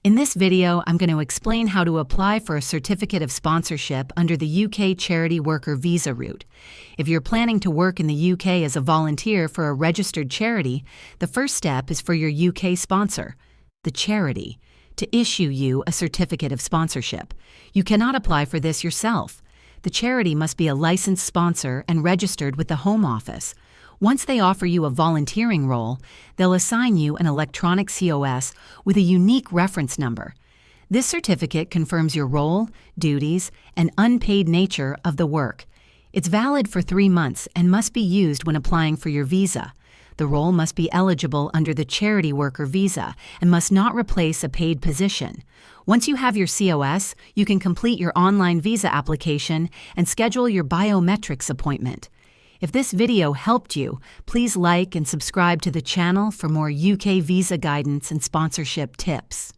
In this video, I'm going to explain how to apply for a certificate of sponsorship under the UK Charity Worker Visa route. If you're planning to work in the UK as a volunteer for a registered charity, the first step is for your UK sponsor, the charity, to issue you a certificate of sponsorship. You cannot apply for this yourself. The charity must be a licensed sponsor and registered with the Home Office. Once they offer you a volunteering role, they'll assign you an electronic COS with a unique reference number. This certificate confirms your role, duties, and unpaid nature of the work. It's valid for 3 months and must be used when applying for your visa. The role must be eligible under the Charity Worker Visa and must not replace a paid position. Once you have your COS, you can complete your online visa application and schedule your biometrics appointment. If this video helped you, please like and subscribe to the channel for more UK visa guidance and sponsorship tips.